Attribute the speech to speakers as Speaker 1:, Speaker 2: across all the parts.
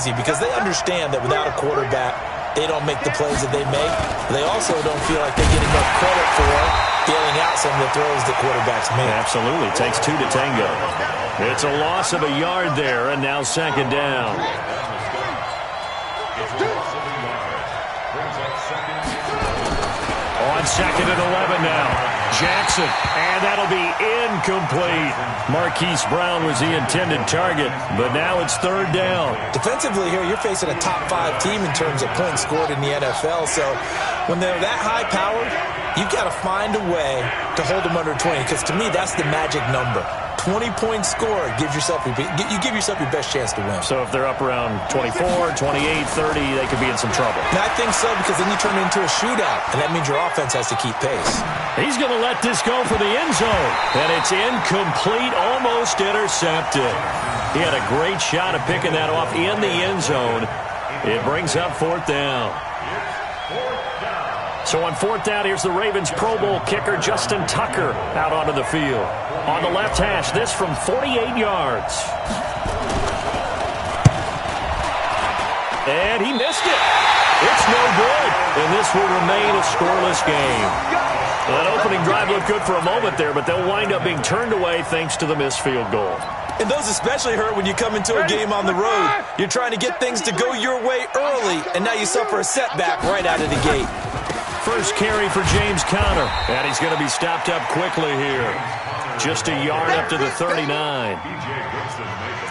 Speaker 1: because they understand that without a quarterback, they don't make the plays that they make. They also don't feel like they get enough credit for bailing out some of the throws that quarterbacks make.
Speaker 2: Absolutely. Takes two to tango. It's a loss of a yard there, and now second down. On second and 11 now. Jackson, and that'll be incomplete. Marquise Brown was the intended target, but now it's third down.
Speaker 1: Defensively here, you're facing a top-5 team in terms of points scored in the NFL, so when they're that high-powered, you've got to find a way to hold them under 20, because to me, that's the magic number. 20-point score gives yourself you give yourself your best chance to win.
Speaker 2: So if they're up around 24, 28, 30, they could be in some trouble.
Speaker 1: And I think so, because then you turn it into a shootout, and that means your offense has to keep pace.
Speaker 2: He's going to let this go for the end zone, and it's incomplete, almost intercepted. He had a great shot at picking that off in the end zone. It brings up fourth down. So on fourth down, here's the Ravens Pro Bowl kicker Justin Tucker out onto the field. On the left hash, this from 48 yards. And he missed it. It's no good. And this will remain a scoreless game. That opening drive looked good for a moment there, but they'll wind up being turned away thanks to the missed field goal.
Speaker 1: And those especially hurt when you come into a game on the road. You're trying to get things to go your way early, and now you suffer a setback right out of the gate.
Speaker 2: First carry for James Conner, and he's going to be stopped up quickly here. Just a yard up to the 39.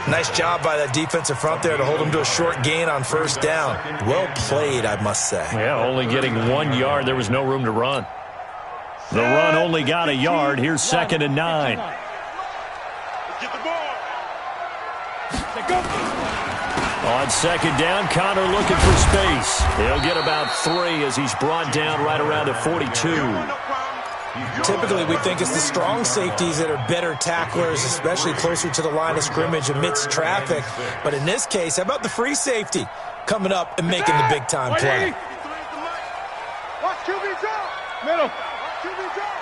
Speaker 1: Nice job by that defensive front there to hold him to a short gain on first down. Well played, I must say.
Speaker 2: Yeah, only getting 1 yard. There was no room to run. The run only got a yard. Here's second and 9.
Speaker 3: Get the ball.
Speaker 2: On second down, Conner looking for space. He'll get about 3 as he's brought down right around the 42.
Speaker 1: Typically, we think it's the strong safeties that are better tacklers, especially closer to the line of scrimmage amidst traffic. But in this case, how about the free safety coming up and making the big-time play?
Speaker 3: Watch QB drop. Middle. Watch QB drop.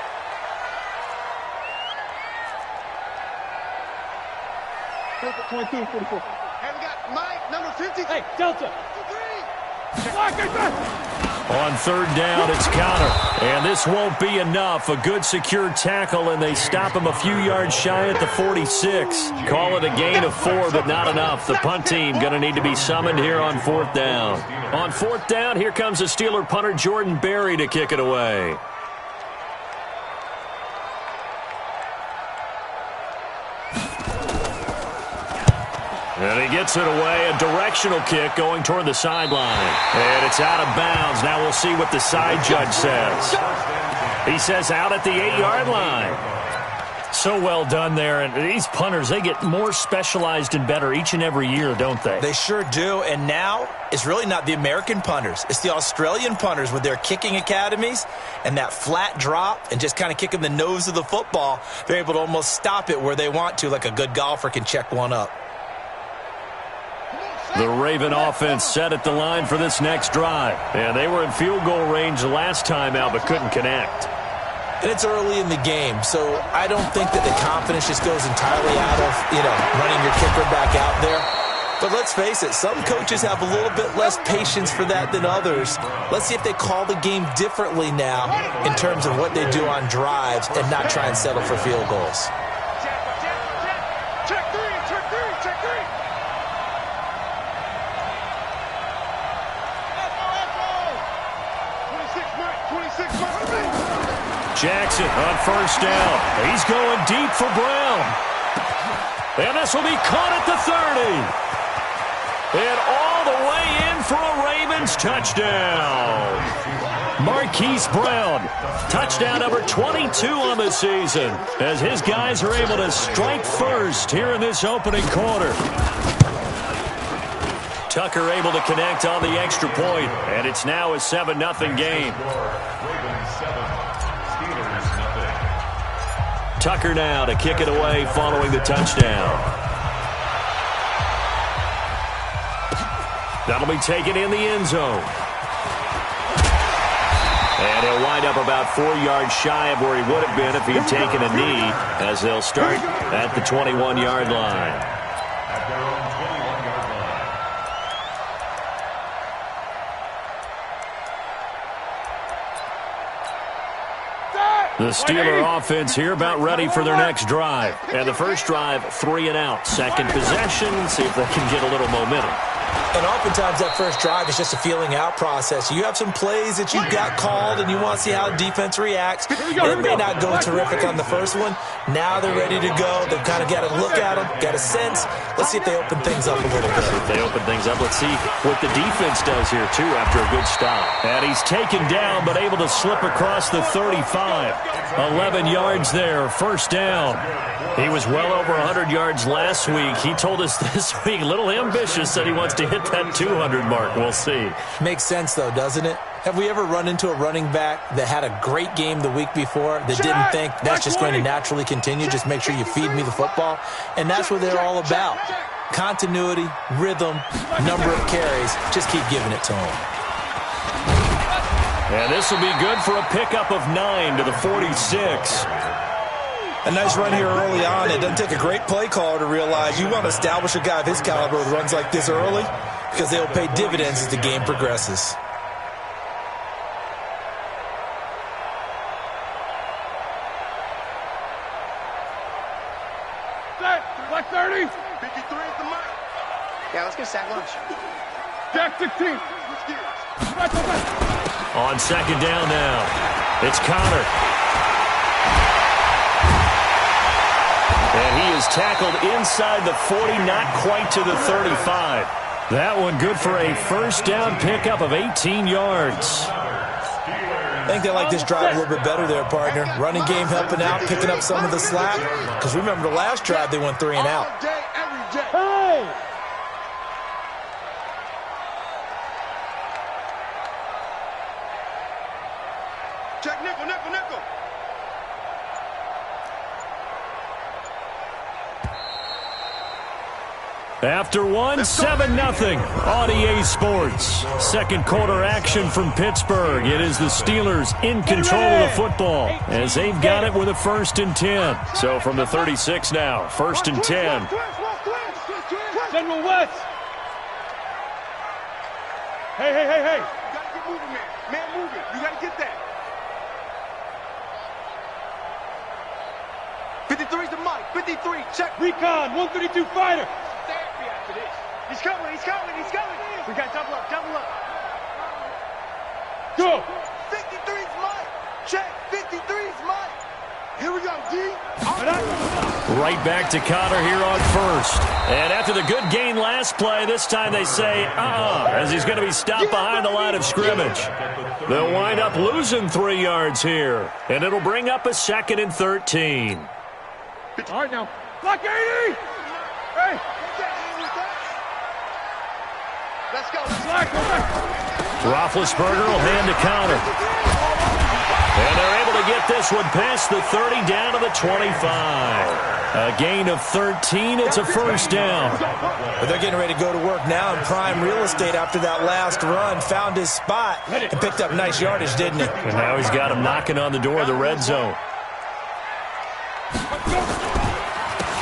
Speaker 3: Perfect. 22, 44. Hey, we got Mike, number 50. Hey, Delta. 53.
Speaker 2: On third down, it's Conner. And this won't be enough. A good secure tackle, and they stop him a few yards shy at the 46. Call it a gain of 4, but not enough. The punt team going to need to be summoned here on fourth down. On fourth down, here comes the Steeler punter Jordan Berry to kick it away. And he gets it away, a directional kick going toward the sideline. And it's out of bounds. Now we'll see what the side judge says. He says out at the 8-yard line. So well done there. And these punters, they get more specialized and better each and every year, don't they?
Speaker 1: They sure do. And now it's really not the American punters. It's the Australian punters with their kicking academies and that flat drop and just kind of kicking the nose of the football. They're able to almost stop it where they want to, like a good golfer can check one up.
Speaker 2: The Raven offense set at the line for this next drive. And they were in field goal range last time out but couldn't connect.
Speaker 1: And it's early in the game, so I don't think that the confidence just goes entirely out of, running your kicker back out there. But let's face it, some coaches have a little bit less patience for that than others. Let's see if they call the game differently now in terms of what they do on drives and not try and settle for field goals.
Speaker 3: Check three.
Speaker 2: Jackson on first down. He's going deep for Brown. And this will be caught at the 30. And all the way in for a Ravens touchdown. Marquise Brown, touchdown number 22 on the season, as his guys are able to strike first here in this opening quarter. Tucker able to connect on the extra point, and it's now a 7-0 game. Tucker now to kick it away following the touchdown. That'll be taken in the end zone. And he'll wind up about 4 yards shy of where he would have been if he had taken a knee, as they'll start at the 21-yard line. The Steeler offense here about ready for their next drive. And the first drive, 3 and out. Second possession, see if they can get a little momentum.
Speaker 1: And oftentimes that first drive is just a feeling out process. You have some plays that you've got called and you want to see how defense reacts. It may not go terrific on the first one. Now they're ready to go. They've kind of got to look at them, got a sense. Let's see if they open things up a little bit.
Speaker 2: If they open things up, let's see what the defense does here, too, after a good stop. And he's taken down, but able to slip across the 35. 11 yards there, first down. He was well over 100 yards last week. He told us this week, a little ambitious, said he wants to hit that 200 mark. We'll see.
Speaker 1: Makes sense, though, doesn't it? Have we ever run into a running back that had a great game the week before that didn't think that's just going to naturally continue? Just make sure you feed me the football. And that's what they're all about. Continuity, rhythm, number of carries. Just keep giving it to them.
Speaker 2: And this will be good for a pickup of 9 to the 46.
Speaker 1: A nice run here early on. It doesn't take a great play caller to realize you want to establish a guy of his caliber with runs like this early because they'll pay dividends as the game progresses.
Speaker 3: Black 30. 53 is the mark.
Speaker 4: Yeah, let's get sack lunch.
Speaker 3: Jack 16.
Speaker 2: On second down now, it's Connor. And he is tackled inside the 40, not quite to the 35. That one good for a first down pickup of 18 yards.
Speaker 1: I think they like this drive a little bit better there, partner. Running game helping out, picking up some of the slack. Because remember, the last drive they went 3 and out.
Speaker 3: All day, every day. Hey! Check nickel, nickel, nickel.
Speaker 2: After one, 7-0 on EA Sports. Second quarter action from Pittsburgh. It is the Steelers in control of the football as they've got it with a 1st and 10. So from the 36 now, 1st and 10.
Speaker 3: General West. Hey, hey, hey, hey. You got to get moving, man. Man moving. You got to get that. 53's the mic. 53. Check. Recon. 132 fighter. He's coming, he's coming, he's coming. We got double up, double up. Go. 53's mine. Check. 53's mine. Here we go, D.
Speaker 2: Right back to Connor here on first. And after the good gain last play, this time they say, as he's going to be stopped behind the line of scrimmage. They'll wind up losing 3 yards here. And it'll bring up a 2nd and 13.
Speaker 3: All right, now. Block 80. Hey. Let's go.
Speaker 2: Roethlisberger will hand to Connor. And they're able to get this one past the 30 down to the 25. A gain of 13. It's a first down.
Speaker 1: But they're getting ready to go to work now in prime real estate after that last run. Found his spot and picked up nice yardage, didn't he?
Speaker 2: And now he's got him knocking on the door of the red zone.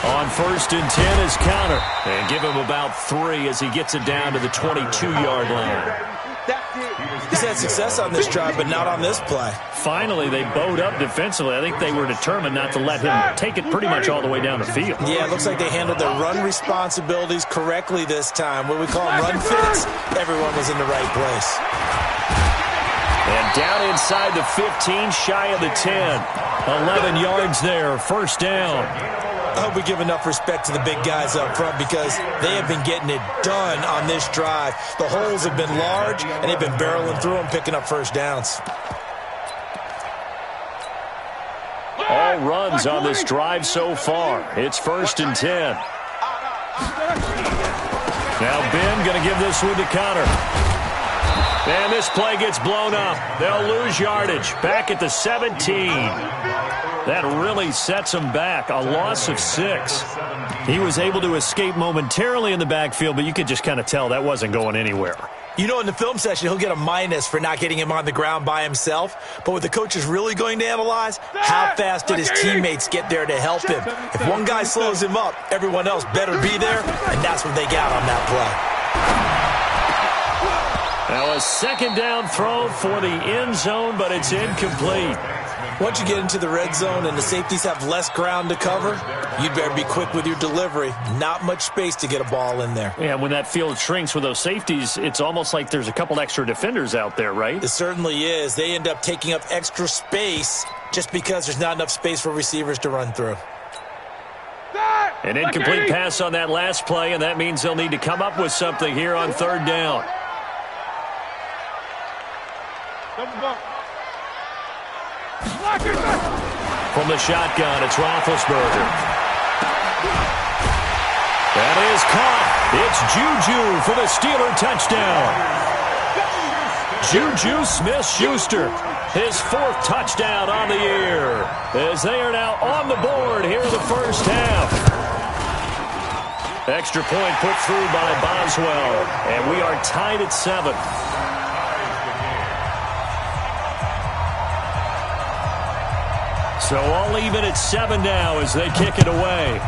Speaker 2: On 1st and 10 is Connor. And give him about 3 as he gets it down to the 22-yard line.
Speaker 1: He's had success on this drive, but not on this play.
Speaker 2: Finally, they bowed up defensively. I think they were determined not to let him take it pretty much all the way down the field.
Speaker 1: Yeah, it looks like they handled their run responsibilities correctly this time. What we call run fits, everyone was in the right place.
Speaker 2: And down inside the 15, shy of the 10. 11 yards there, first down.
Speaker 1: I hope we give enough respect to the big guys up front because they have been getting it done on this drive. The holes have been large, and they've been barreling through them, picking up first downs.
Speaker 2: All runs on this drive so far. It's 1st and 10. Now Ben going to give this one to Connor. And this play gets blown up. They'll lose yardage. Back at the 17. That really sets him back. A loss of 6. He was able to escape momentarily in the backfield, but you could just kind of tell that wasn't going anywhere.
Speaker 1: You know, in the film session, he'll get a minus for not getting him on the ground by himself. But what the coach is really going to analyze, how fast did his teammates get there to help him? If one guy slows him up, everyone else better be there, and that's what they got on that play.
Speaker 2: Now a 2nd down throw for the end zone, but it's incomplete.
Speaker 1: Once you get into the red zone and the safeties have less ground to cover, you'd better be quick with your delivery. Not much space to get a ball in there.
Speaker 2: Yeah, when that field shrinks with those safeties, it's almost like there's a couple extra defenders out there, right?
Speaker 1: It certainly is. They end up taking up extra space just because there's not enough space for receivers to run through.
Speaker 2: An incomplete pass on that last play, and that means they'll need to come up with something here on third down. From the shotgun, it's Roethlisberger. That is caught. It's Juju for the Steeler touchdown. Juju Smith-Schuster, his 4th touchdown on the year, as they are now on the board here in the first half. Extra point put through by Boswell, and we are tied at 7. So all even at 7 now as they kick it away.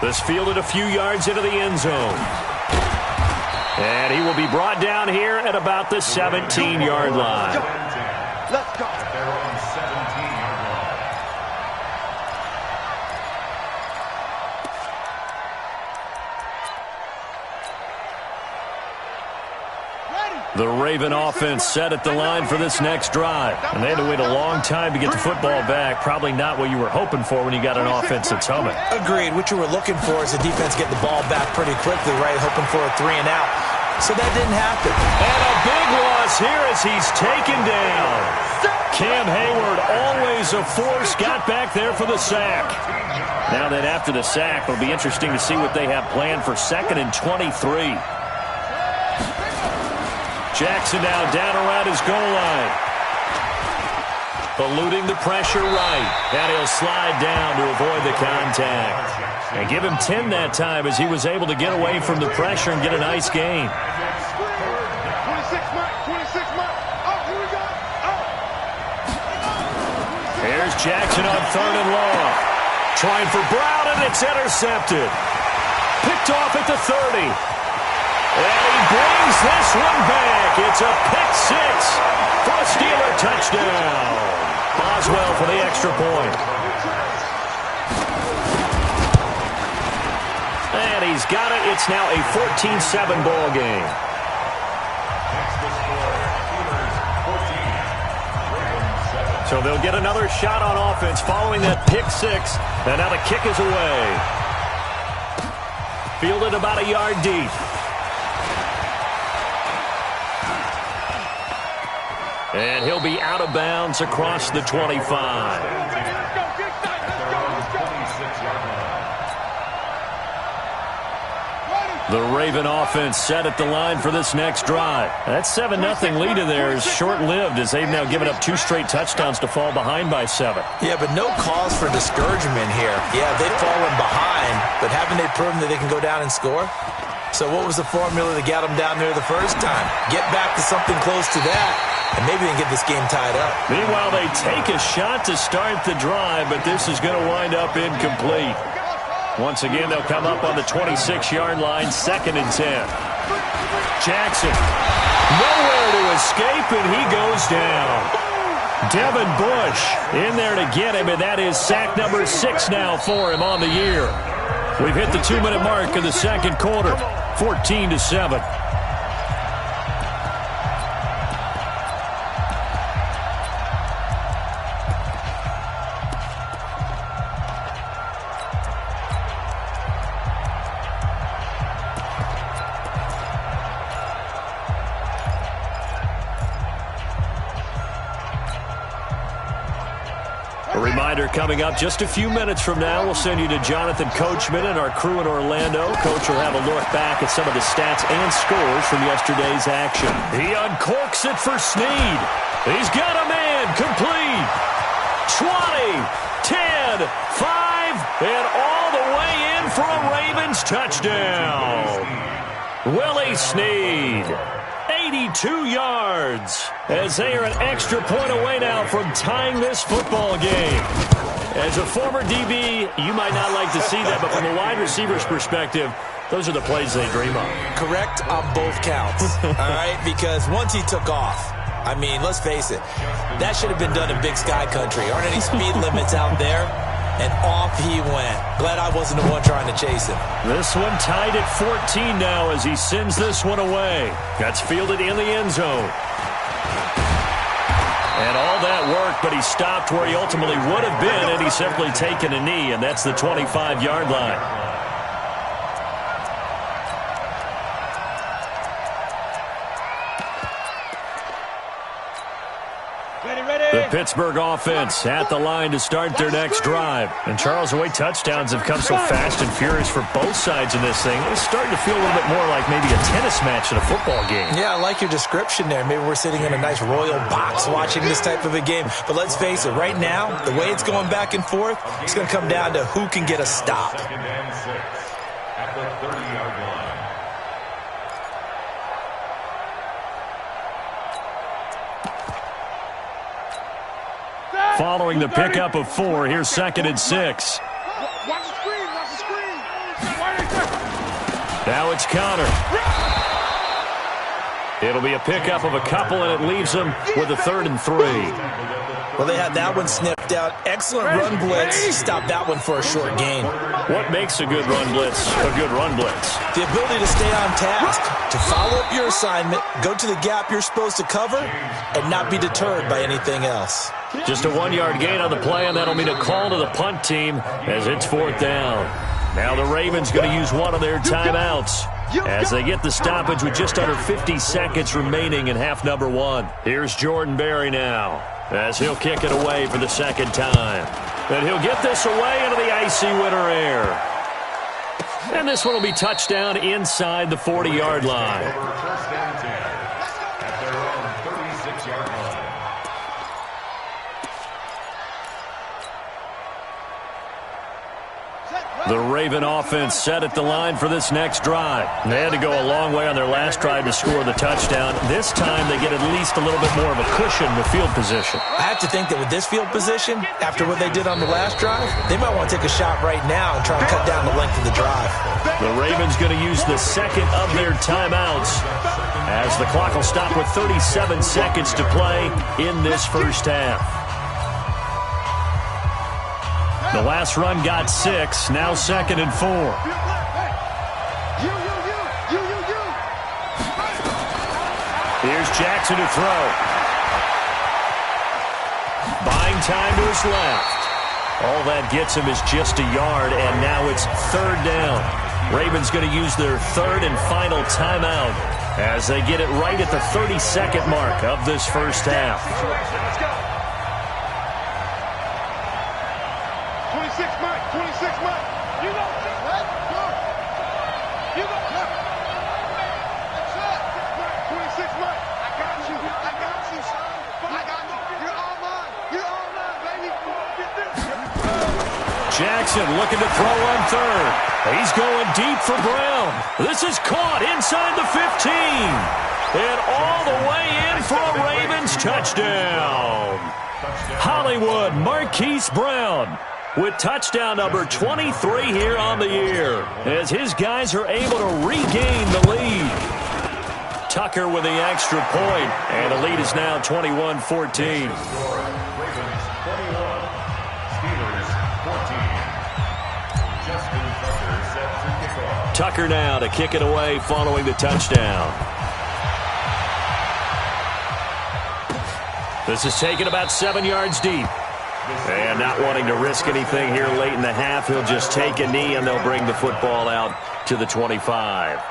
Speaker 2: This fielded a few yards into the end zone. And he will be brought down here at about the 17-yard line.
Speaker 3: Let's go.
Speaker 2: The Raven offense set at the line for this next drive. And they had to wait a long time to get the football back. Probably not what you were hoping for when you got an offense that's humming.
Speaker 1: Agreed. What you were looking for is the defense getting the ball back pretty quickly, right? Hoping for a 3 and out. So that didn't happen.
Speaker 2: And a big loss here as he's taken down. Cam Hayward, always a force, got back there for the sack. Now that after the sack, it'll be interesting to see what they have planned for 2nd and 23. Jackson now down around his goal line. Eluding the pressure right. And he'll slide down to avoid the contact. And give him 10 that time as he was able to get away from the pressure and get a nice gain.
Speaker 3: 26 Mike. Oh, here we go. Oh.
Speaker 2: Here's Jackson on 3rd and long. Trying for Brown, and it's intercepted. Picked off at the 30. And he brings this one back. It's a pick 6 for a Steeler touchdown. Boswell for the extra point. And he's got it. It's now a 14-7 ball game. So they'll get another shot on offense following that pick 6. And now the kick is away. Fielded about a yard deep. And he'll be out of bounds across the 25. The Raven offense set at the line for this next drive. That 7-0 lead of theirs is short-lived as they've now given up 2 straight touchdowns to fall behind by 7.
Speaker 1: Yeah, but no cause for discouragement here. Yeah, they've fallen behind, but haven't they proven that they can go down and score? So what was the formula that got them down there the first time? Get back to something close to that, and maybe they can get this game tied up.
Speaker 2: Meanwhile, they take a shot to start the drive, but this is going to wind up incomplete. Once again, they'll come up on the 26-yard line, 2nd and 10. Jackson, nowhere to escape, and he goes down. Devin Bush in there to get him, and that is sack number 6 now for him on the year. We've hit the 2-minute mark in the second quarter, 14-7. Reminder coming up just a few minutes from now. We'll send you to Jonathan Coachman and our crew in Orlando. Coach will have a look back at some of the stats and scores from yesterday's action. He uncorks it for Snead. He's got a man complete. 20, 10, 5, and all the way in for a Ravens touchdown. Willie Snead. 82 yards as they are an extra point away now from tying this football game. As a former DB, you might not like to see that, but from a wide receiver's perspective, those are the plays they dream of.
Speaker 1: Correct on both counts, all right? Because once he took off, I mean, let's face it, that should have been done in Big Sky Country. Aren't any speed limits out there? And off he went. Glad I wasn't the one trying to chase him.
Speaker 2: This one tied at 14 now as he sends this one away. That's fielded in the end zone. And all that worked, but he stopped where he ultimately would have been, and he's simply taken a knee, and that's the 25-yard line. The Pittsburgh offense at the line to start their next drive. And, Charles, the way touchdowns have come so fast and furious for both sides in this thing, it's starting to feel a little bit more like maybe a tennis match in a football game.
Speaker 1: Yeah, I like your description there. Maybe we're sitting in a nice royal box watching this type of a game. But let's face it, right now, the way it's going back and forth, it's going to come down to who can get a stop.
Speaker 5: At the 30-yard line.
Speaker 2: Following the pickup of 4, here's 2nd and 6.
Speaker 3: Watch the screen, watch the screen.
Speaker 2: Now it's Connor. It'll be a pickup of a couple, and it leaves them with a 3rd and 3.
Speaker 1: Well, they had that one snipped out. Excellent run blitz. Stop that one for a short gain.
Speaker 2: What makes a good run blitz a good run blitz?
Speaker 1: The ability to stay on task, to follow up your assignment, go to the gap you're supposed to cover, and not be deterred by anything else.
Speaker 2: Just a 1-yard gain on the play, and that'll mean a call to the punt team as it's 4th down. Now the Ravens going to use one of their timeouts as they get the stoppage with just under 50 seconds remaining in half number 1. Here's Jordan Berry now as he'll kick it away for the 2nd time. And he'll get this away into the icy winter air. And this one will be touchdown inside the 40-yard line.
Speaker 5: First down 10 at their own 36-yard line.
Speaker 2: The Raven offense set at the line for this next drive. They had to go a long way on their last drive to score the touchdown. This time they get at least a little bit more of a cushion with field position.
Speaker 1: I have to think that with this field position, after what they did on the last drive, they might want to take a shot right now and try and cut down the length of the drive.
Speaker 2: The Ravens going to use the 2nd of their timeouts as the clock will stop with 37 seconds to play in this first half. The last run got 6, now 2nd and 4. Here's Jackson to throw. Buying time to his left. All that gets him is just a yard, and now it's 3rd down. Ravens going to use their 3rd and final timeout as they get it right at the 30-second mark of this first half.
Speaker 3: 26 Mike. You go. What? You go. That's it. 26 Mike. I got you. I got you, son. I got you. You're all mine. You're all mine, baby. Get this.
Speaker 2: Jackson looking to throw on 3rd. He's going deep for Brown. This is caught inside the 15. And all the way in for a Ravens touchdown. Hollywood Marquise Brown with touchdown number 23 here on the year as his guys are able to regain the lead. Tucker with the extra point, and the lead is now 21-14.
Speaker 5: Ravens 21, Steelers 14. Justin Tucker set to kick off.
Speaker 2: Tucker now to kick it away following the touchdown. This is taken about 7 yards deep. And not wanting to risk anything here late in the half, he'll just take a knee and they'll bring the football out to the 25.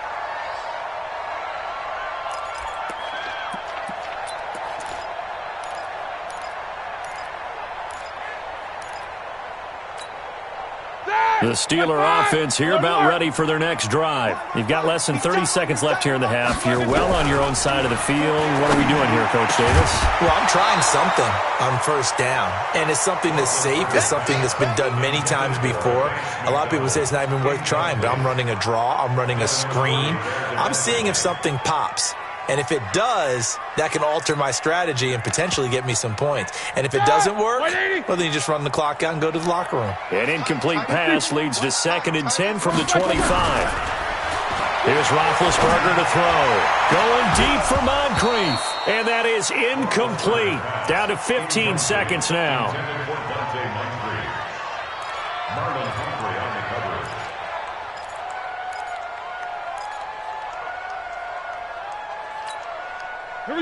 Speaker 2: The Steeler offense here about ready for their next drive. You've got less than 30 seconds left here in the half. You're well on your own side of the field. What are we doing here, Coach Davis?
Speaker 1: Well, I'm trying something on 1st down, and it's something that's safe. It's something that's been done many times before. A lot of people say it's not even worth trying, but I'm running a draw. I'm running a screen. I'm seeing if something pops. And if it does, that can alter my strategy and potentially get me some points. And if it doesn't work, well, then you just run the clock out and go to the locker room.
Speaker 2: An incomplete pass leads to 2nd and 10 from the 25. Here's Roethlisberger to throw. Going deep for Moncrief. And that is incomplete. Down to 15 seconds now.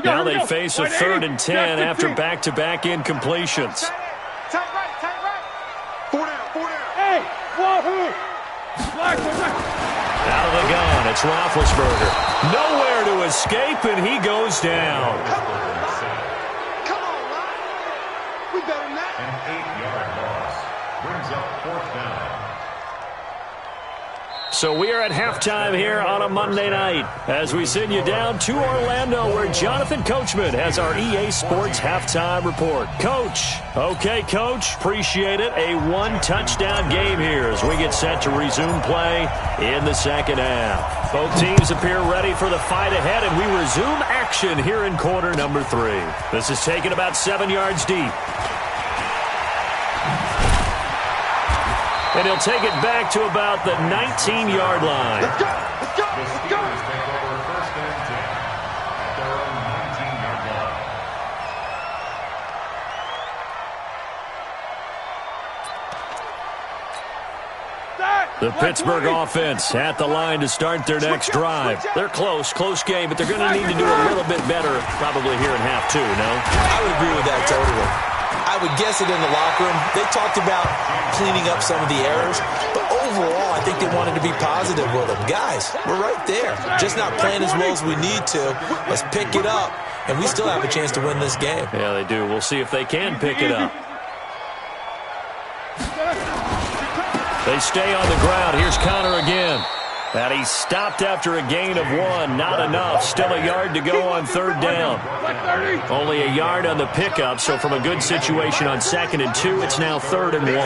Speaker 2: Now they face a 3rd and 10 after back-to-back incompletions.
Speaker 3: Tight right. 4 down. Hey, wahoo!
Speaker 2: Out of the gun, it's Roethlisberger. Nowhere to escape, and he goes down.
Speaker 3: Come on, Ryan. We better than that.
Speaker 5: An 8-yard loss brings up 4th down.
Speaker 2: So we are at halftime here on a Monday night as we send you down to Orlando where Jonathan Coachman has our EA Sports halftime report. Coach. Okay, Coach. Appreciate it. A 1-touchdown game here as we get set to resume play in the second half. Both teams appear ready for the fight ahead, and we resume action here in quarter number 3. This is taken about 7 yards deep. And he'll take it back to about the 19-yard line.
Speaker 3: Let's go.
Speaker 5: The Steelers take over 1st and 10 at their own 19-yard line.
Speaker 2: The Pittsburgh offense at the line to start their next drive. They're close game, but they're going to need to do a little bit better probably here in half 2, no?
Speaker 1: I would agree with that totally. I would guess it in the locker room. They talked about cleaning up some of the errors, but overall, I think they wanted to be positive with them. Guys, we're right there. Just not playing as well as we need to. Let's pick it up, and we still have a chance to win this game.
Speaker 2: Yeah, they do. We'll see if they can pick it up. They stay on the ground. Here's Connor again. And he's stopped after a gain of 1. Not enough. Still a yard to go on 3rd down. Only a yard on the pickup, so from a good situation on 2nd and 2, it's now 3rd and 1.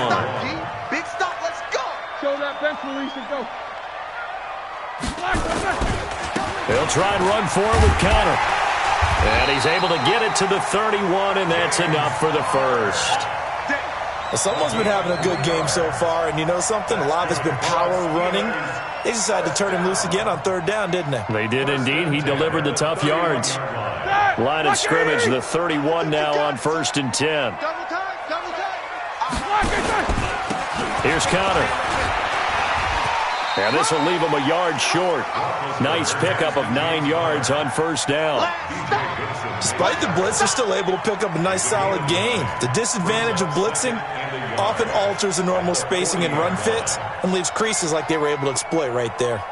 Speaker 3: Big stop, let's go. Show that bench release and go.
Speaker 2: He'll try and run for it with Connor. And he's able to get it to the 31, and that's enough for the first.
Speaker 1: Someone's been having a good game so far, and you know something? A lot of it's been power running. They decided to turn him loose again on 3rd down, didn't they?
Speaker 2: They did indeed. He delivered the tough yards. Line of scrimmage, the 31 now on 1st and 10. Here's Connor. And this will leave him a yard short. Nice pickup of 9 yards on 1st down.
Speaker 1: Despite the blitz, they're still able to pick up a nice solid gain. The disadvantage of blitzing often alters the normal spacing and run fits and leaves creases like they were able to exploit right there.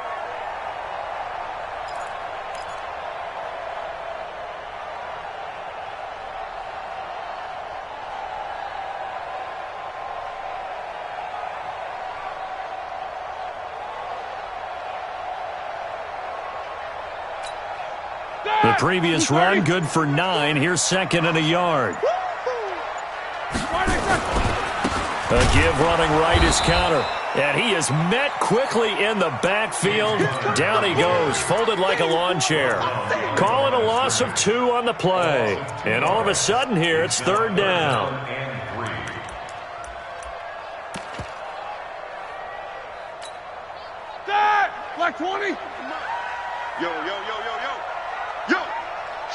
Speaker 2: The previous run, good for 9. Here's 2nd and a yard. A give running right is Connor. And he is met quickly in the backfield. Down he goes, folded like a lawn chair. Calling a loss of 2 on the play. And all of a sudden here, it's 3rd down.
Speaker 3: Dad, like 20. Yo.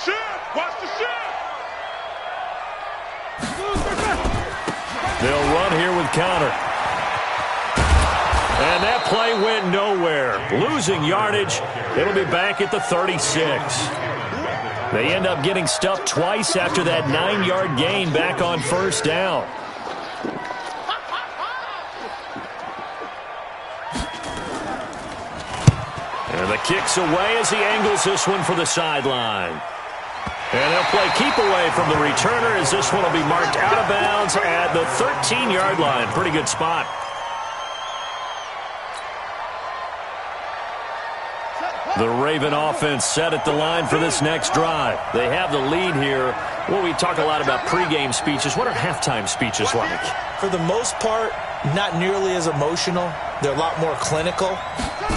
Speaker 3: Shift, watch the shift.
Speaker 2: They'll run here with Connor. And that play went nowhere. Losing yardage. It'll be back at the 36. They end up getting stuffed twice after that 9-yard gain back on 1st down. And the kick's away as he angles this one for the sideline. And they'll play keep away from the returner as this one will be marked out of bounds at the 13-yard line. Pretty good spot. The Raven offense set at the line for this next drive. They have the lead here. Well, we talk a lot about pregame speeches. What are halftime speeches like?
Speaker 1: For the most part, not nearly as emotional. They're a lot more clinical.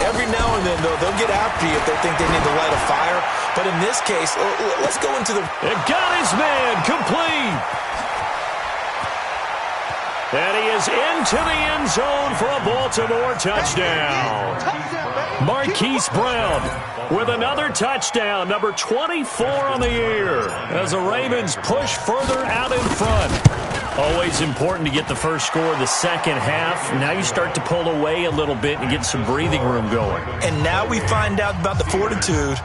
Speaker 1: Every now and then, though, they'll get after you if they think they need to light a fire. But in this case, let's go into the...
Speaker 2: It got his man complete. And he is into the end zone for a Baltimore touchdown. Marquise Brown with another touchdown, number 24 on the year, as the Ravens push further out in front. Always important to get the first score of the second half. Now you start to pull away a little bit and get some breathing room going.
Speaker 1: And now we find out about the fortitude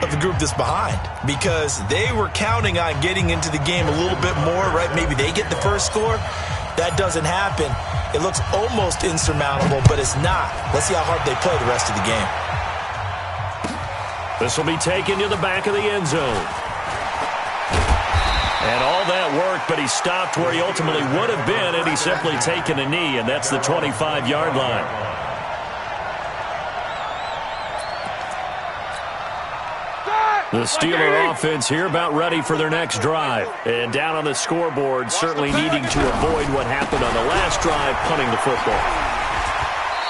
Speaker 1: of the group that's behind, because they were counting on getting into the game a little bit more, right? Maybe they get the first score. That doesn't happen. It looks almost insurmountable, but it's not. Let's see how hard they play the rest of the game.
Speaker 2: This will be taken to the back of the end zone. And all that worked, but he stopped where he ultimately would have been had he simply taken a knee, and that's the 25-yard line. The Steeler offense here about ready for their next drive. And down on the scoreboard, certainly needing to avoid what happened on the last drive, punting the football.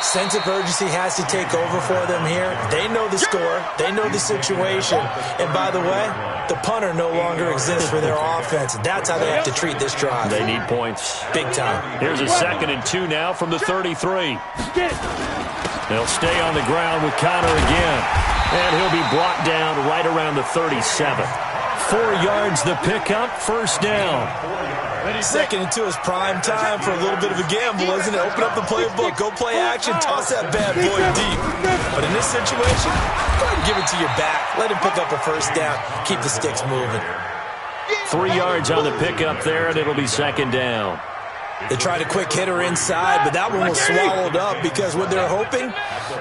Speaker 1: Sense of urgency has to take over for them here. They know the score. They know the situation. And by the way, the punter no longer exists for their offense. That's how they have to treat this drive.
Speaker 2: They need points.
Speaker 1: Big time.
Speaker 2: Here's a 2nd and 2 now from the 33. They'll stay on the ground with Connor again. And he'll be brought down right around the 37. 4 yards the pickup, first down.
Speaker 1: 2nd and 2 is prime time for a little bit of a gamble, isn't it? Open up the playbook, go play action, toss that bad boy deep. But in this situation, go ahead and give it to your back. Let him pick up a first down. Keep the sticks moving.
Speaker 2: 3 yards on the pickup there, and it'll be 2nd down.
Speaker 1: They tried a quick hitter inside, but that one was swallowed up because what they're hoping,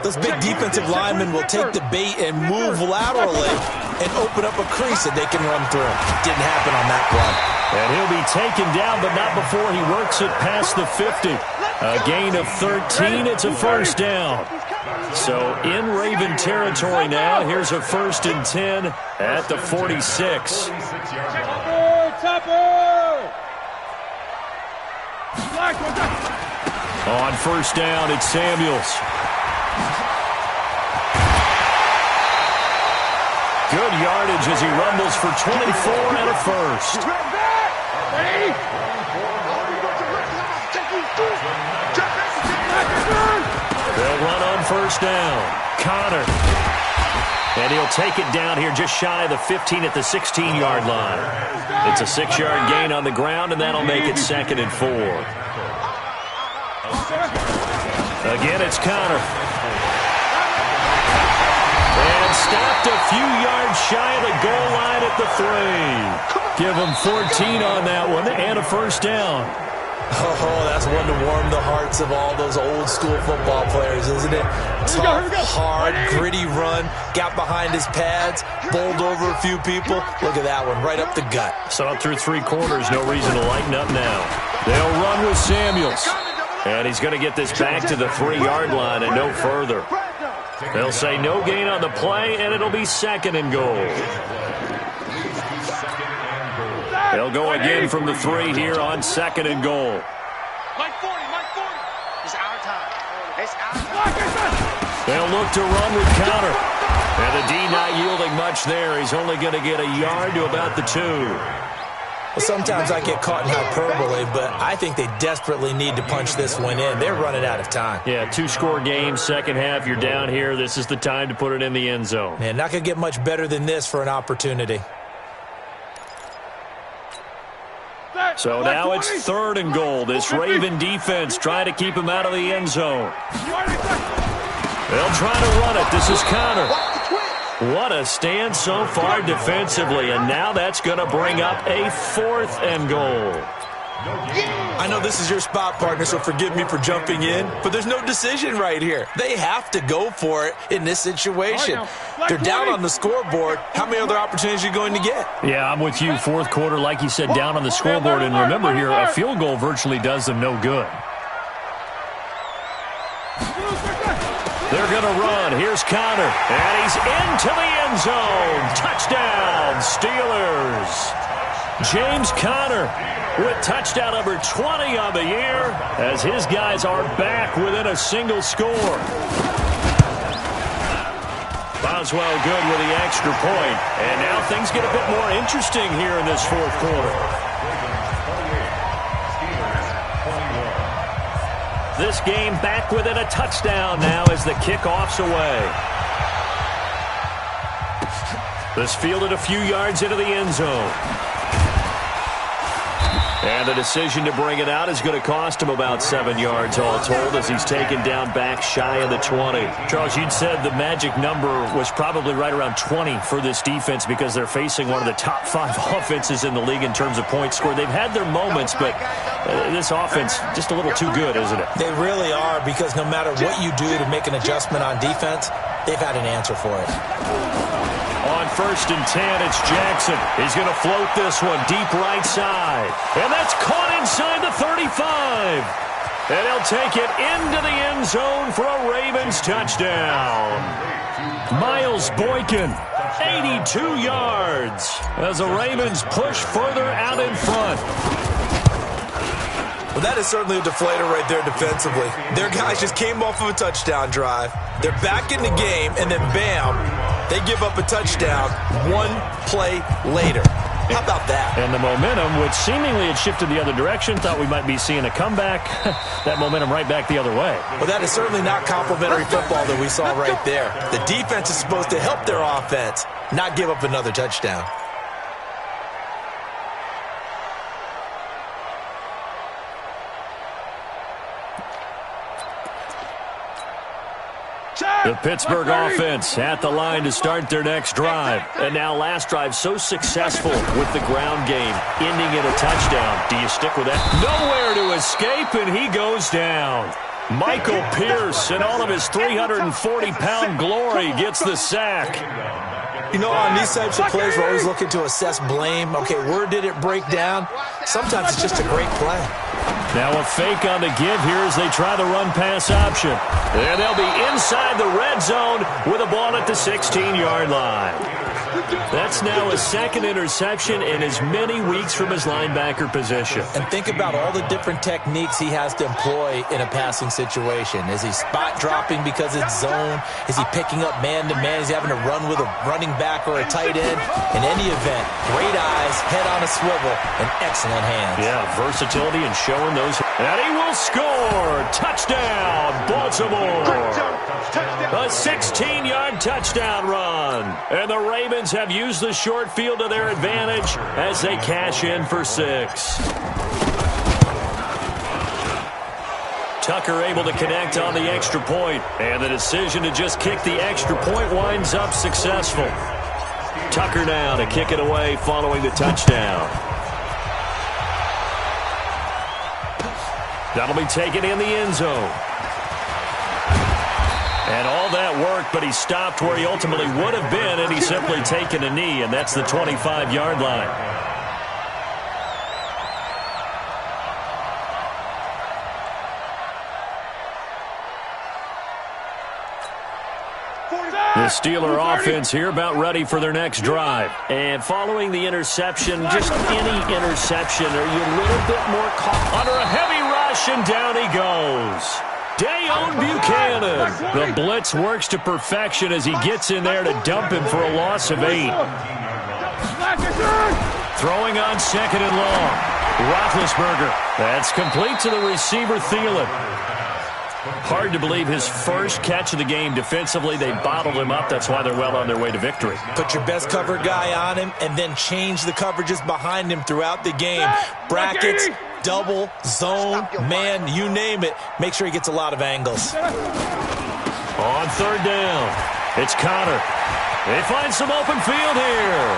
Speaker 1: those big defensive linemen will take the bait and move laterally and open up a crease that they can run through. Didn't happen on that play.
Speaker 2: And he'll be taken down, but not before he works it past the 50. A gain of 13, it's a first down. So in Raven territory now, here's a 1st and 10 at the 46. On first down, it's Samuels. Good yardage as he rumbles for 24 and a first. They'll run on first down. Connor. And he'll take it down here just shy of the 15 at the 16-yard line. It's a 6-yard gain on the ground, and that'll make it 2nd and 4. Again, it's Connor. And stopped a few yards shy of the goal line at the 3. Give him 14 on that one and a first down.
Speaker 1: Oh, that's one to warm the hearts of all those old-school football players, isn't it? Tough, hard, gritty run, got behind his pads, bowled over a few people. Look at that one, right up the gut.
Speaker 2: Saw it through 3 quarters, no reason to lighten up now. They'll run with Samuels. And he's going to get this back to the 3-yard line and no further. They'll say no gain on the play, and it'll be 2nd and goal. They'll go again from the 3 here on 2nd and goal.
Speaker 4: Mike 40. It's our time. It's our time.
Speaker 2: They'll look to run with Connor. And the D not yielding much there. He's only going to get a yard to about the 2.
Speaker 1: Well, sometimes I get caught in hyperbole, but I think they desperately need to punch this one in. They're running out of time.
Speaker 2: Yeah, 2-score game, second half, you're down here. This is the time to put it in the end zone.
Speaker 1: Man, not going to get much better than this for an opportunity.
Speaker 2: So now it's 3rd and goal. This Raven defense trying to keep him out of the end zone. They'll try to run it. This is Connor. What a stand so far defensively, and now that's going to bring up a 4th and goal.
Speaker 1: I know this is your spot, partner, so forgive me for jumping in, but there's no decision right here. They have to go for it in this situation. They're down on the scoreboard. How many other opportunities are you going to get?
Speaker 2: Yeah, I'm with you. 4th quarter, like you said, down on the scoreboard. And remember here, a field goal virtually does them no good. They're going to run. Here's Connor. And he's into the end zone. Touchdown, Steelers. James Conner with touchdown number 20 on the year as his guys are back within a single score. Boswell good with the extra point. And now things get a bit more interesting here in this 4th quarter. This game back within a touchdown now as the kickoff's away. This fielded a few yards into the end zone. And the decision to bring it out is going to cost him about 7 yards all told as he's taken down back shy of the 20. Charles, you'd said the magic number was probably right around 20 for this defense because they're facing one of the top 5 offenses in the league in terms of points scored. They've had their moments, but this offense just a little too good, isn't it?
Speaker 1: They really are, because no matter what you do to make an adjustment on defense, they've had an answer for it.
Speaker 2: On 1st and 10, it's Jackson. He's going to float this one deep right side. And that's caught inside the 35. And he'll take it into the end zone for a Ravens touchdown. Miles Boykin, 82 yards, as the Ravens push further out in front.
Speaker 1: Well, that is certainly a deflator right there defensively. Their guys just came off of a touchdown drive. They're back in the game, and then bam, they give up a touchdown 1 play later. How about that?
Speaker 2: And the momentum, which seemingly had shifted the other direction, thought we might be seeing a comeback. That momentum right back the other way.
Speaker 1: Well, that is certainly not complimentary football that we saw right there. The defense is supposed to help their offense, not give up another touchdown.
Speaker 2: The Pittsburgh offense at the line to start their next drive. And now last drive so successful with the ground game, ending in a touchdown. Do you stick with that? Nowhere to escape, and he goes down. Michael Pierce, in all of his 340-pound glory, gets the sack.
Speaker 1: You know, on these types of plays, we're always looking to assess blame. Okay, where did it break down? Sometimes it's just a great play.
Speaker 2: Now a fake on the give here as they try the run-pass option. And they'll be inside the red zone with a ball at the 16-yard line. That's now his second interception in as many weeks from his linebacker position.
Speaker 1: And think about all the different techniques he has to employ in a passing situation. Is he spot dropping because it's zone? Is he picking up man-to-man? Is he having to run with a running back or a tight end? In any event, great eyes, head on a swivel, and excellent hands.
Speaker 2: Yeah, versatility and showing those. And he will score. Touchdown, Baltimore. A 16-yard touchdown run. And the Ravens have used the short field to their advantage as they cash in for 6. Tucker able to connect on the extra point. And the decision to just kick the extra point winds up successful. Tucker now to kick it away following the touchdown. That'll be taken in the end zone. And all that work, but he stopped where he ultimately would have been, and he's simply taken a knee, and that's the 25-yard line. The Steeler offense here about ready for their next drive. And following the interception, just any interception, are you a little bit more caught under a heavy rush, and down he goes. Dayon Buchanan. The blitz works to perfection as he gets in there to dump him for a loss of 8. Throwing on 2nd and long. Roethlisberger. That's complete to the receiver, Thielen. Hard to believe his first catch of the game defensively. They bottled him up. That's why they're well on their way to victory.
Speaker 1: Put your best cover guy on him and then change the coverages behind him throughout the game. Brackets, double, zone, man, you name it. Make sure he gets a lot of angles.
Speaker 2: On 3rd down, it's Connor. They find some open field here.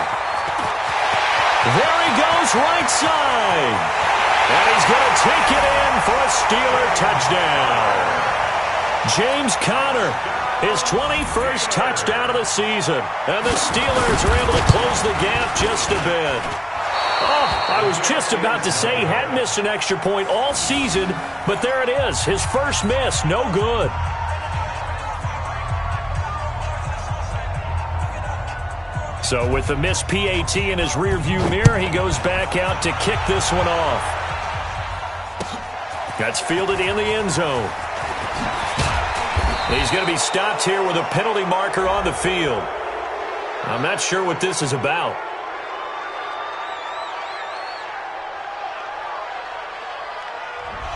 Speaker 2: There he goes, right side. And he's going to take it in for a Steeler touchdown. James Conner, his 21st touchdown of the season. And the Steelers are able to close the gap just a bit. Oh, I was just about to say he hadn't missed an extra point all season, but there it is, his first miss, no good. So with the missed PAT in his rearview mirror, he goes back out to kick this one off. That's fielded in the end zone. He's going to be stopped here with a penalty marker on the field. I'm not sure what this is about.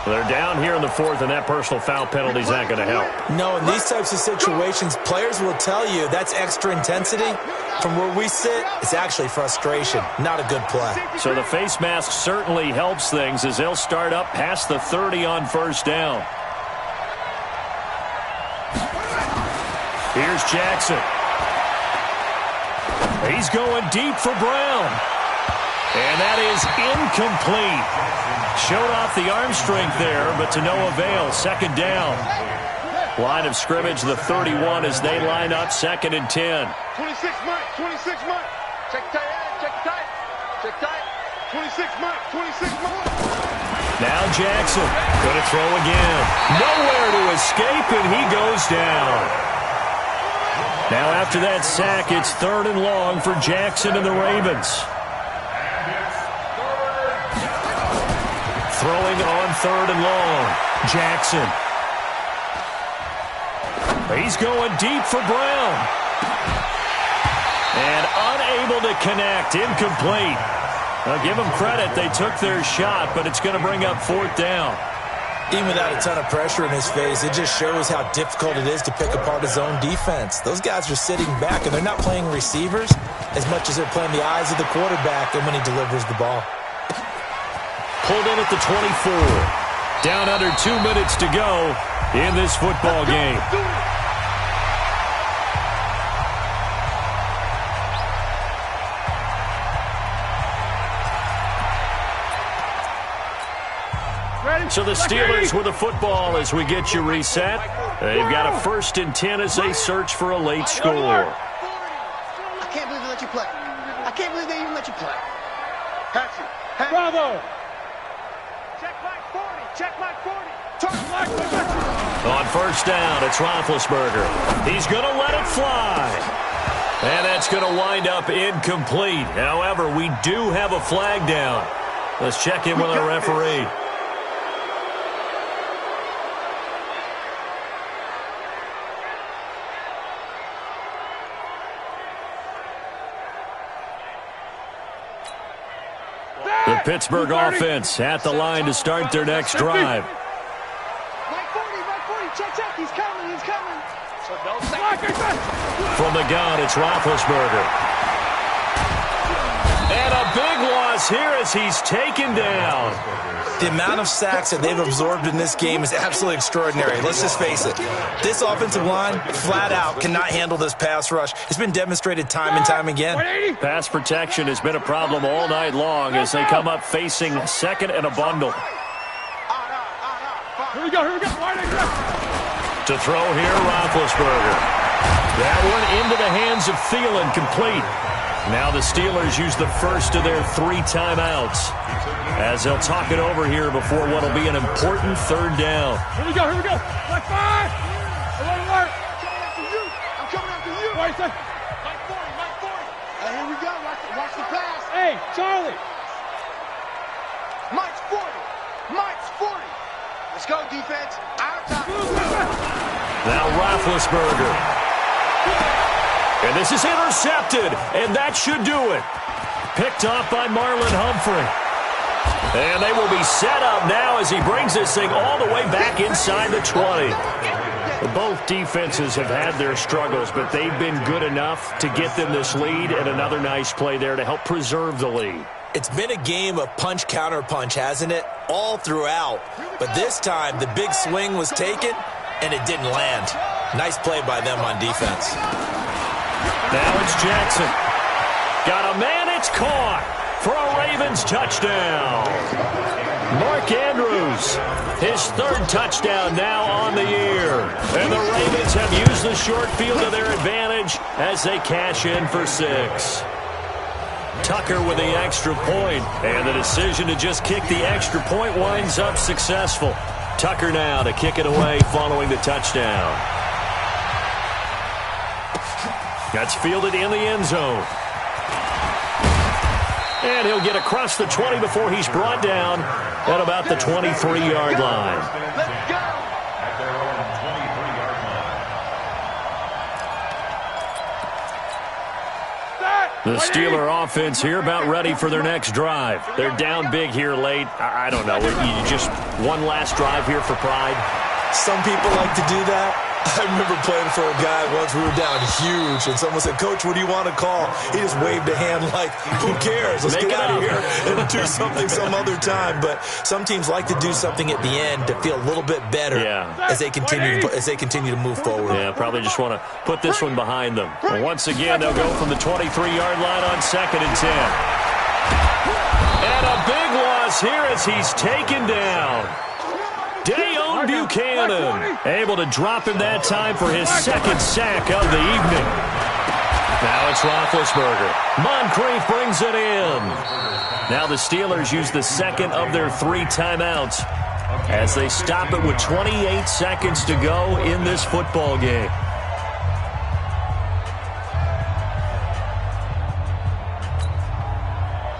Speaker 2: They're down here in the fourth, and that personal foul penalty is not going to help.
Speaker 1: No, in these types of situations, players will tell you that's extra intensity. From where we sit, it's actually frustration, not a good play.
Speaker 2: So the face mask certainly helps things as they'll start up past the 30 on first down. Here's Jackson. He's going deep for Brown. And that is incomplete. Showed off the arm strength there, but to no avail. Second down. Line of scrimmage, the 31 as they line up, 2nd and 10.
Speaker 3: 26 Mike, 26 Mike. Check tight, check tight, check tight. 26 Mike, 26 Mike.
Speaker 2: Now Jackson, going to throw again. Nowhere to escape, and he goes down. Now after that sack, it's 3rd and long for Jackson and the Ravens. Throwing on 3rd and long. Jackson. He's going deep for Brown. And unable to connect. Incomplete. Now give them credit. They took their shot, but it's going to bring up 4th down.
Speaker 1: Even without a ton of pressure in his face, it just shows how difficult it is to pick apart his own defense. Those guys are sitting back, and they're not playing receivers as much as they're playing the eyes of the quarterback and when he delivers the ball.
Speaker 2: Pulled in at the 24. Down under 2 minutes to go in this football game. So the Steelers with the football as we get you reset. They've got a 1st and 10 as they search for a late score.
Speaker 4: I can't believe they let you play. I can't believe they even let you play. Patsy.
Speaker 3: Bravo. Check Mike 40. Check Mike 40.
Speaker 2: On first down, it's Roethlisberger. He's going to let it fly. And that's going to wind up incomplete. However, we do have a flag down. Let's check in with our referee. The Pittsburgh offense at the line to start their next drive.
Speaker 3: Mike 40, check, he's coming. So no
Speaker 2: From the gun, it's Roethlisberger. And a big loss here as he's taken down.
Speaker 1: The amount of sacks that they've absorbed in this game is absolutely extraordinary. Let's just face it. This offensive line, flat out, cannot handle this pass rush. It's been demonstrated time and time again.
Speaker 2: Pass protection has been a problem all night long as they come up facing 2nd and a bundle.
Speaker 3: Here we go.
Speaker 2: To throw here, Roethlisberger. That one into the hands of Thielen, complete. Now the Steelers use the first of their 3 timeouts as they'll talk it over here before what will be an important 3rd down.
Speaker 3: Here we go. Like 5. Alert. I'm coming after you. Mike 40. Here we go. Watch the pass. Hey, Charlie.
Speaker 4: Mike's 40. Let's go, defense. Out of time.
Speaker 2: Now Roethlisberger. And this is intercepted, and that should do it. Picked off by Marlon Humphrey. And they will be set up now as he brings this thing all the way back inside the 20. Both defenses have had their struggles, but they've been good enough to get them this lead, and another nice play there to help preserve the lead.
Speaker 1: It's been a game of punch-counter-punch, hasn't it? All throughout. But this time, the big swing was taken, and it didn't land. Nice play by them on defense.
Speaker 2: Now it's Jackson. Got a man, it's caught for a Ravens touchdown. Mark Andrews, his 3rd touchdown now on the year. And the Ravens have used the short field to their advantage as they cash in for 6. Tucker with the extra point, and the decision to just kick the extra point winds up successful. Tucker now to kick it away following the touchdown. That's fielded in the end zone. And he'll get across the 20 before he's brought down at about the 23-yard line.
Speaker 3: Let's go.
Speaker 5: At their own 23-yard line.
Speaker 3: Start.
Speaker 2: The Steeler offense here about ready for their next drive. They're down big here late. I don't know. You just one last drive here for pride?
Speaker 1: Some people like to do that. I remember playing for a guy once. We were down huge, and someone said, "Coach, what do you want to call?" He just waved a hand like, "Who cares? Let's get out of here and do something some other time." But some teams like to do something at the end to feel a little bit better as they continue to move forward.
Speaker 2: Yeah, probably just want to put this one behind them. Well, once again, they'll go from the 23-yard line on 2nd and 10. And a big loss here as he's taken down. Dayon Buchanan able to drop him that time for his 2nd sack of the evening. Now it's Roethlisberger. Moncrief brings it in. Now the Steelers use the 2nd of their 3 timeouts as they stop it with 28 seconds to go in this football game.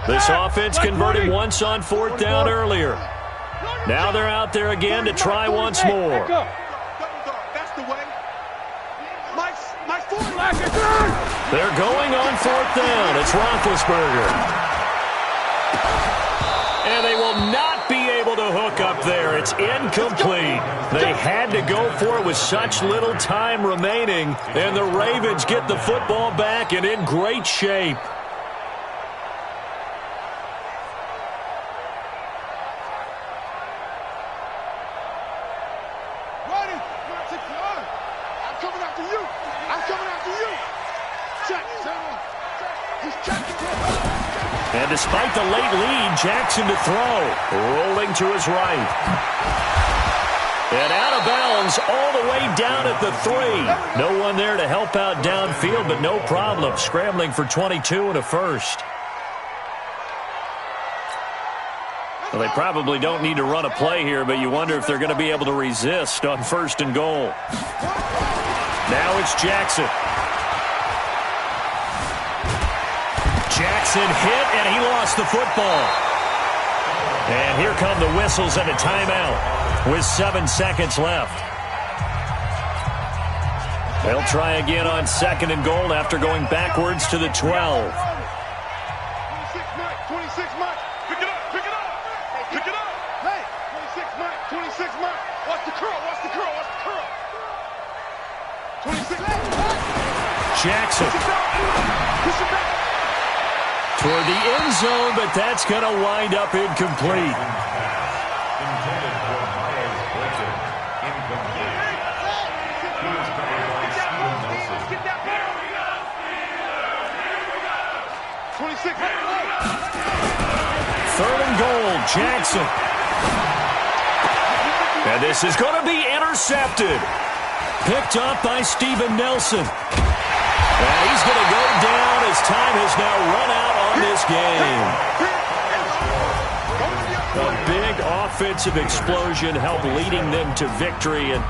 Speaker 2: This offense converted once on 4th down earlier. Now they're out there again to try once more.
Speaker 3: That's the way. My 40.
Speaker 2: They're going on 4th down. It's Roethlisberger. And they will not be able to hook up there. It's incomplete. They had to go for it with such little time remaining. And the Ravens get the football back and in great shape. And despite the late lead, Jackson to throw. Rolling to his right. And out of bounds all the way down at the 3. No one there to help out downfield, but no problem. Scrambling for 22 and a first. Well, they probably don't need to run a play here, but you wonder if they're going to be able to resist on 1st and goal. Now it's Jackson. Jackson hit, and he lost the football. And here come the whistles and a timeout with 7 seconds left. They'll try again on 2nd and goal after going backwards to the 12.
Speaker 3: 26 Mike. Pick it up. Pick it up. Hey, 26 Mike. Watch the curl. 26
Speaker 2: Jackson.
Speaker 3: Push it back.
Speaker 2: Toward the end zone, but that's going to wind up incomplete.
Speaker 5: Intended for Miles Blanchard. Incomplete. He was covered by Steven Nelson.
Speaker 3: 26.
Speaker 2: 3rd and goal, Jackson. And this is going to be intercepted. Picked up by Steven Nelson. And he's going to go down as time has now run out on this game. A big offensive explosion helped leading them to victory, and